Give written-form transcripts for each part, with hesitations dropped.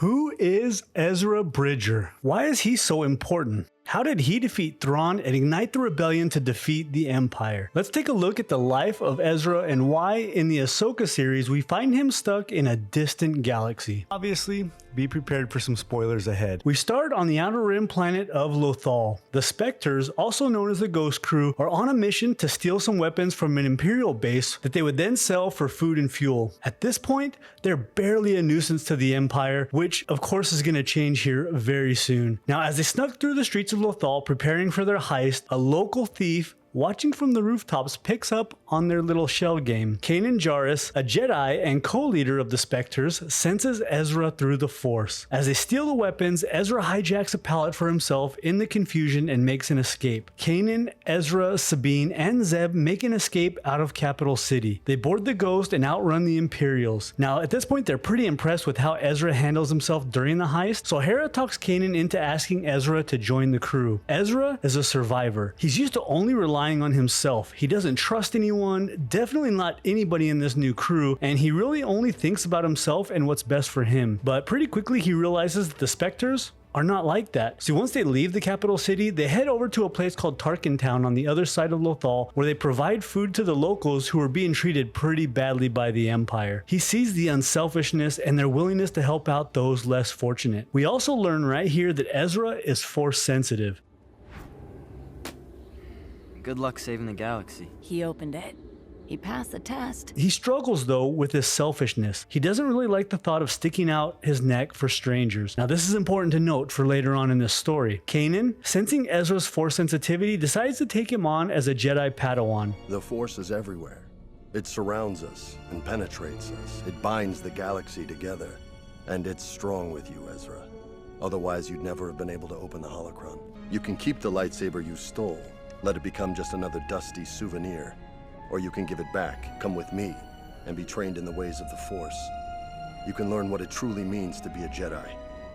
Who is Ezra Bridger? Why is he so important? How did he defeat Thrawn and ignite the rebellion to defeat the Empire? Let's take a look at the life of Ezra and why in the Ahsoka series we find him stuck in a distant galaxy. Obviously, be prepared for some spoilers ahead. We start on the Outer Rim planet of Lothal. The Spectres, also known as the Ghost Crew, are on a mission to steal some weapons from an Imperial base that they would then sell for food and fuel. At this point, they're barely a nuisance to the Empire, which of course is going to change here very soon. Now, as they snuck through the streets of Lothal preparing for their heist, a local thief watching from the rooftops picks up on their little shell game. Kanan Jarrus, a Jedi and co-leader of the Spectres, senses Ezra through the Force. As they steal the weapons, Ezra hijacks a pallet for himself in the confusion and makes an escape. Kanan, Ezra, Sabine, and Zeb make an escape out of Capital City. They board the Ghost and outrun the Imperials. Now, at this point, they're pretty impressed with how Ezra handles himself during the heist, so Hera talks Kanan into asking Ezra to join the crew. Ezra is a survivor. He's used to only relying on himself. He doesn't trust anyone, definitely not anybody in this new crew, and he really only thinks about himself and what's best for him. But pretty quickly he realizes that the Spectres are not like that. So once they leave the capital city, they head over to a place called Tarkin Town on the other side of Lothal, where they provide food to the locals who are being treated pretty badly by the Empire. He sees the unselfishness and their willingness to help out those less fortunate. We also learn right here that Ezra is Force sensitive. Good luck saving the galaxy. He opened it. He passed the test. He struggles though with his selfishness. He doesn't really like the thought of sticking out his neck for strangers. Now this is important to note for later on in this story. Kanan, sensing Ezra's Force sensitivity, decides to take him on as a Jedi Padawan. The Force is everywhere. It surrounds us and penetrates us. It binds the galaxy together. And it's strong with you, Ezra. Otherwise you'd never have been able to open the holocron. You can keep the lightsaber you stole. Let it become just another dusty souvenir. Or you can give it back, come with me, and be trained in the ways of the Force. You can learn what it truly means to be a Jedi.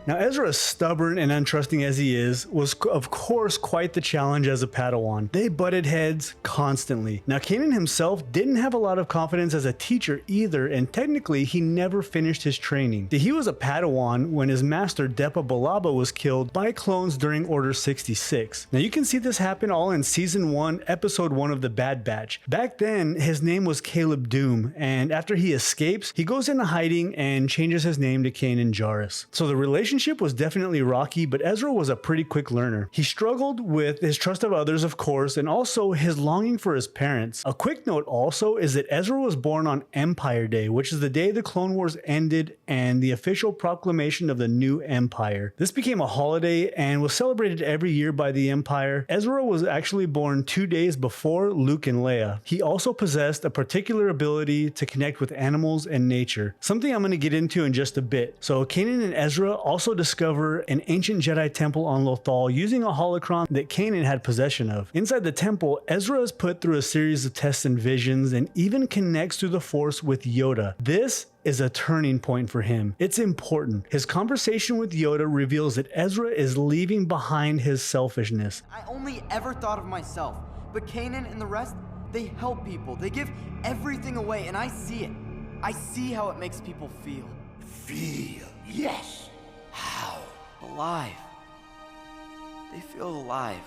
Now Ezra, as stubborn and untrusting as he is, was of course quite the challenge as a Padawan. They butted heads constantly. Now Kanan himself didn't have a lot of confidence as a teacher either, and technically he never finished his training. He was a Padawan when his master Depa Billaba was killed by clones during Order 66. Now you can see this happen all in Season 1, Episode 1 of The Bad Batch. Back then his name was Caleb Doom, and after he escapes, he goes into hiding and changes his name to Kanan Jarrus. So the relationship was definitely rocky, but Ezra was a pretty quick learner. He struggled with his trust of others, of course, and also his longing for his parents. A quick note also is that Ezra was born on Empire Day, which is the day the Clone Wars ended and the official proclamation of the new Empire. This became a holiday and was celebrated every year by the Empire. Ezra was actually born 2 days before Luke and Leia. He also possessed a particular ability to connect with animals and nature, something I'm going to get into in just a bit. So Kanan and Ezra also discover an ancient Jedi temple on Lothal using a holocron that Kanan had possession of. Inside the temple, Ezra is put through a series of tests and visions and even connects through the Force with Yoda. This is a turning point for him. It's important. His conversation with Yoda reveals that Ezra is leaving behind his selfishness. I only ever thought of myself, but Kanan and the rest, they help people. They give everything away, and I see it. I see how it makes people feel. Feel, yes. How? Alive. They feel alive,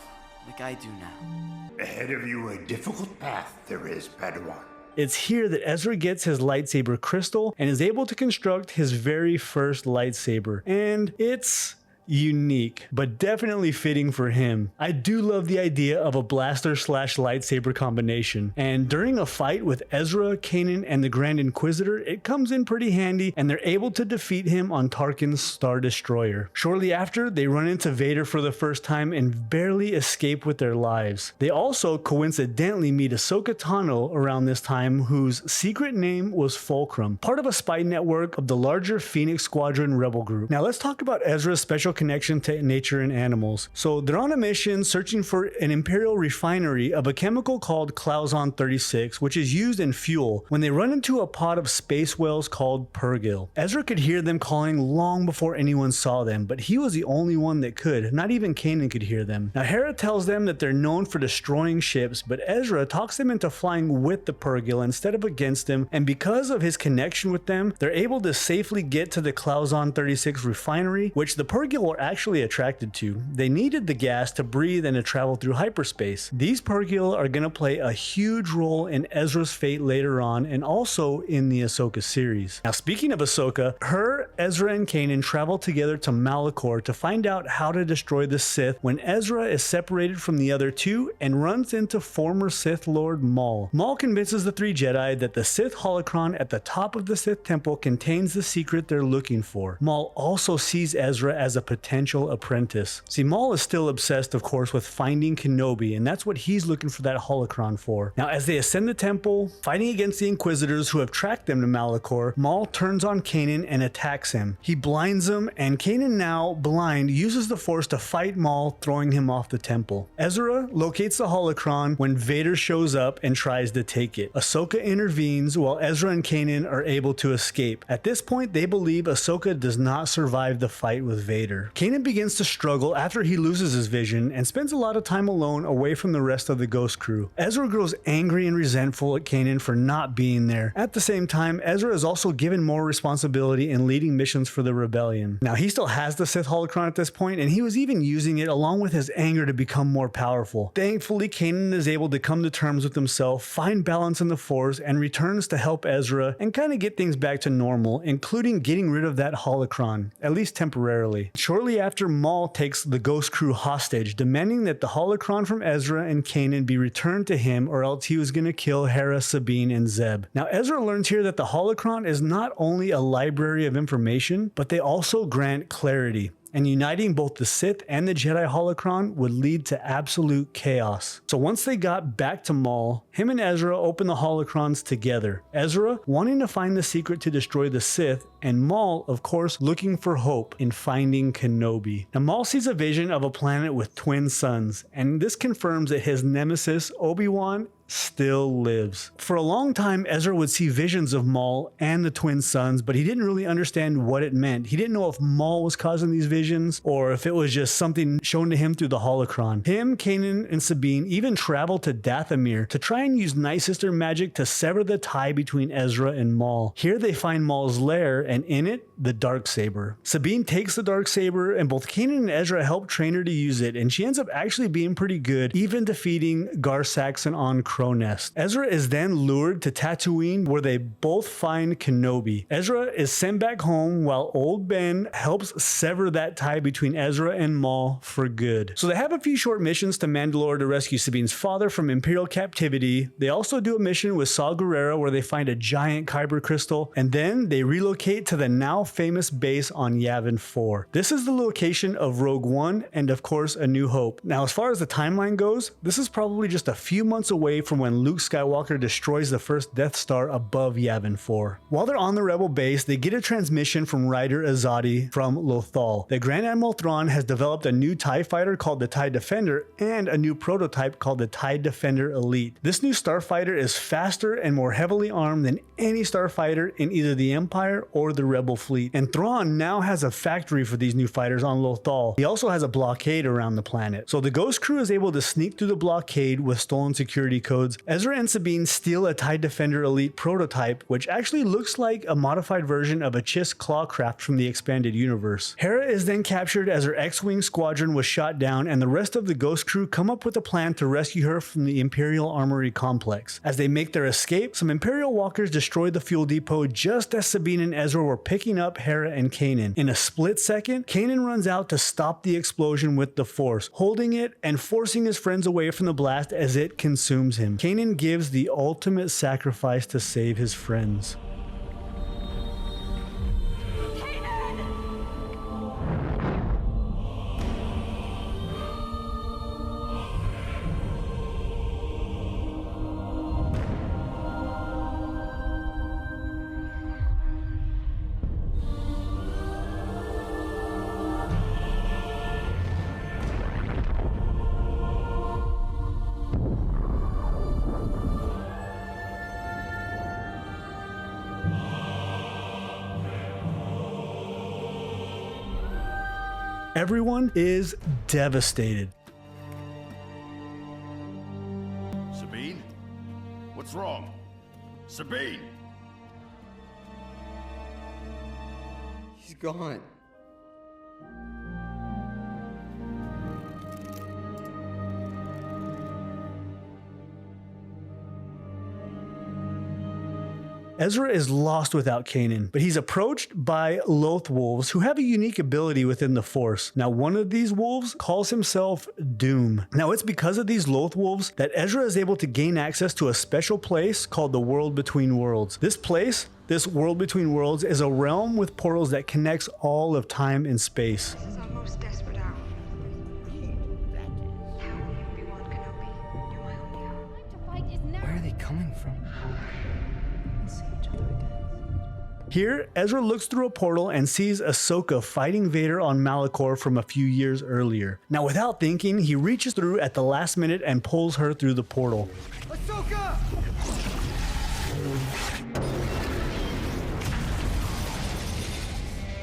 like I do now. Ahead of you a difficult path there is, Padawan. It's here that Ezra gets his lightsaber crystal and is able to construct his very first lightsaber. And it's unique, but definitely fitting for him. I do love the idea of a blaster slash lightsaber combination, and during a fight with Ezra, Kanan, and the Grand Inquisitor, it comes in pretty handy and they're able to defeat him on Tarkin's Star Destroyer. Shortly after, they run into Vader for the first time and barely escape with their lives. They also coincidentally meet Ahsoka Tano around this time, whose secret name was Fulcrum, part of a spy network of the larger Phoenix Squadron rebel group. Now let's talk about Ezra's special special connection to nature and animals. So they're on a mission searching for an Imperial refinery of a chemical called Clauson 36, which is used in fuel, when they run into a pod of space whales called purgil. Ezra could hear them calling long before anyone saw them, but he was the only one that could. Not even Kanan could hear them. Now Hera tells them that they're known for destroying ships, but Ezra talks them into flying with the purgil instead of against them, and because of his connection with them, they're able to safely get to the Clauson 36 refinery, which the purgil were actually attracted to. They needed the gas to breathe and to travel through hyperspace. These purgil are going to play a huge role in Ezra's fate later on, and also in the Ahsoka series. Now speaking of Ahsoka, her, Ezra, and Kanan travel together to Malachor to find out how to destroy the Sith when Ezra is separated from the other two and runs into former Sith Lord Maul. Maul convinces the three Jedi that the Sith holocron at the top of the Sith temple contains the secret they're looking for. Maul also sees Ezra as a potential apprentice. See, Maul is still obsessed, of course, with finding Kenobi, and that's what he's looking for that holocron for. Now, as they ascend the temple, fighting against the Inquisitors who have tracked them to Malachor, Maul turns on Kanan and attacks him. He blinds him, and Kanan, now blind, uses the Force to fight Maul, throwing him off the temple. Ezra locates the holocron when Vader shows up and tries to take it. Ahsoka intervenes while Ezra and Kanan are able to escape. At this point, they believe Ahsoka does not survive the fight with Vader. Kanan begins to struggle after he loses his vision and spends a lot of time alone away from the rest of the Ghost crew. Ezra grows angry and resentful at Kanan for not being there. At the same time, Ezra is also given more responsibility in leading missions for the rebellion. Now, he still has the Sith holocron at this point, and he was even using it along with his anger to become more powerful. Thankfully, Kanan is able to come to terms with himself, find balance in the Force, and returns to help Ezra and kind of get things back to normal, including getting rid of that holocron, at least temporarily. Shortly after, Maul takes the Ghost crew hostage, demanding that the holocron from Ezra and Kanan be returned to him, or else he was going to kill Hera, Sabine, and Zeb. Now, Ezra learns here that the holocron is not only a library of information, but they also grant clarity. And uniting both the Sith and the Jedi holocron would lead to absolute chaos. So once they got back to Maul, him and Ezra opened the holocrons together. Ezra wanting to find the secret to destroy the Sith, and Maul, of course, looking for hope in finding Kenobi. Now Maul sees a vision of a planet with twin suns, and this confirms that his nemesis, Obi-Wan, still lives. For a long time, Ezra would see visions of Maul and the twin suns, but he didn't really understand what it meant. He didn't know if Maul was causing these visions or if it was just something shown to him through the holocron. Him, Kanan, and Sabine even traveled to Dathomir to try and use Night Sister magic to sever the tie between Ezra and Maul. Here they find Maul's lair, and in it, the darksaber. Sabine takes the darksaber, and both Kanan and Ezra help train her to use it, and she ends up actually being pretty good, even defeating Gar Saxon on Nest. Ezra is then lured to Tatooine, where they both find Kenobi. Ezra is sent back home while old Ben helps sever that tie between Ezra and Maul for good. So they have a few short missions to Mandalore to rescue Sabine's father from Imperial captivity. They also do a mission with Saw Gerrera where they find a giant Kyber crystal, and then they relocate to the now famous base on Yavin 4. This is the location of Rogue One and of course A New Hope. Now as far as the timeline goes, this is probably just a few months away from when Luke Skywalker destroys the first Death Star above Yavin 4. While they're on the Rebel base, they get a transmission from Ryder Azadi from Lothal. The Grand Admiral Thrawn has developed a new TIE fighter called the TIE Defender and a new prototype called the TIE Defender Elite. This new starfighter is faster and more heavily armed than any starfighter in either the Empire or the Rebel fleet. And Thrawn now has a factory for these new fighters on Lothal. He also has a blockade around the planet. So the Ghost crew is able to sneak through the blockade with stolen security codes. Ezra and Sabine steal a TIE Defender Elite prototype, which actually looks like a modified version of a Chiss Clawcraft from the expanded universe. Hera is then captured as her X-Wing squadron was shot down, and the rest of the Ghost crew come up with a plan to rescue her from the Imperial Armory complex. As they make their escape, some Imperial walkers destroy the fuel depot just as Sabine and Ezra were picking up Hera and Kanan. In a split second, Kanan runs out to stop the explosion with the Force, holding it and forcing his friends away from the blast as it consumes him. Kanan gives the ultimate sacrifice to save his friends. Everyone is devastated. Sabine? What's wrong? Sabine! He's gone. Ezra is lost without Kanan, but he's approached by Loth wolves who have a unique ability within the Force. Now, one of these wolves calls himself Doom. Now, it's because of these Loth wolves that Ezra is able to gain access to a special place called the World Between Worlds. This World Between Worlds is a realm with portals that connects all of time and space. This is our most desperate hour. Now, Obi-Wan Kenobi, you're my only hope. Where are they coming from? Here, Ezra looks through a portal and sees Ahsoka fighting Vader on Malachor from a few years earlier. Now, without thinking, he reaches through at the last minute and pulls her through the portal. Ahsoka!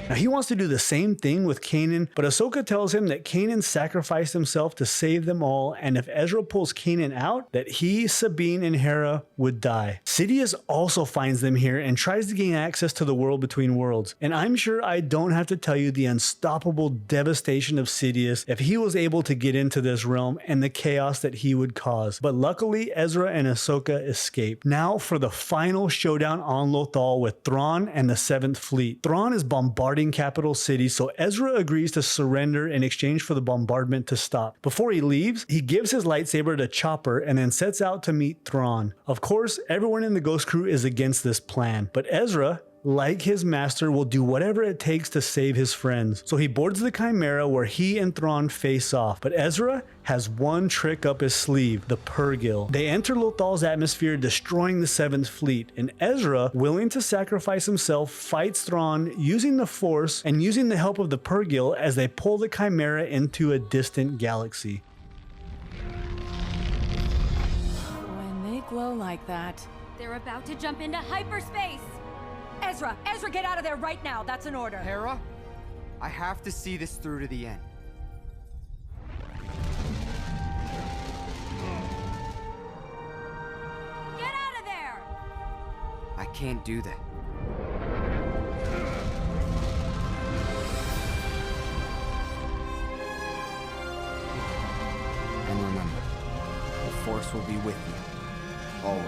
Now, he wants to do the same thing with Kanan, but Ahsoka tells him that Kanan sacrificed himself to save them all, and if Ezra pulls Kanan out, that he, Sabine, and Hera would die. Sidious also finds them here and tries to gain access to the World Between Worlds. And I'm sure I don't have to tell you the unstoppable devastation of Sidious if he was able to get into this realm and the chaos that he would cause. But luckily, Ezra and Ahsoka escape. Now for the final showdown on Lothal with Thrawn and the 7th Fleet. Thrawn is bombarding capital city, so Ezra agrees to surrender in exchange for the bombardment to stop. Before he leaves, he gives his lightsaber to Chopper and then sets out to meet Thrawn. Of course, everyone in the Ghost Crew is against this plan, but Ezra, like his master, will do whatever it takes to save his friends. So he boards the Chimera where he and Thrawn face off, but Ezra has one trick up his sleeve, the purgil. They enter Lothal's atmosphere, destroying the 7th Fleet, and Ezra, willing to sacrifice himself, fights Thrawn using the Force and using the help of the purgil as they pull the Chimera into a distant galaxy. When they glow like that, They're about to jump into hyperspace! Ezra, get out of there right now. That's an order. Hera, I have to see this through to the end. Get out of there! I can't do that. And remember, the Force will be with you, always.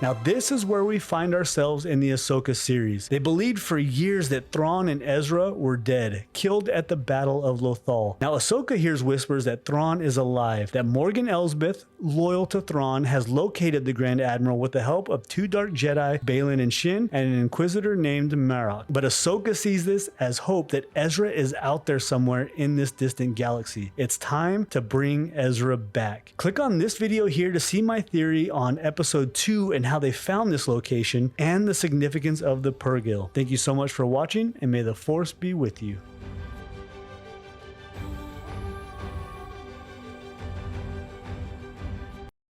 Now this is where we find ourselves in the Ahsoka series. They believed for years that Thrawn and Ezra were dead, killed at the Battle of Lothal. Now Ahsoka hears whispers that Thrawn is alive, that Morgan Elsbeth, loyal to Thrawn, has located the Grand Admiral with the help of 2 Dark Jedi, Baylan and Shin, and an Inquisitor named Marok. But Ahsoka sees this as hope that Ezra is out there somewhere in this distant galaxy. It's time to bring Ezra back. Click on this video here to see my theory on episode 2 and how they found this location and the significance of the purgil. Thank you so much for watching, and may the Force be with you.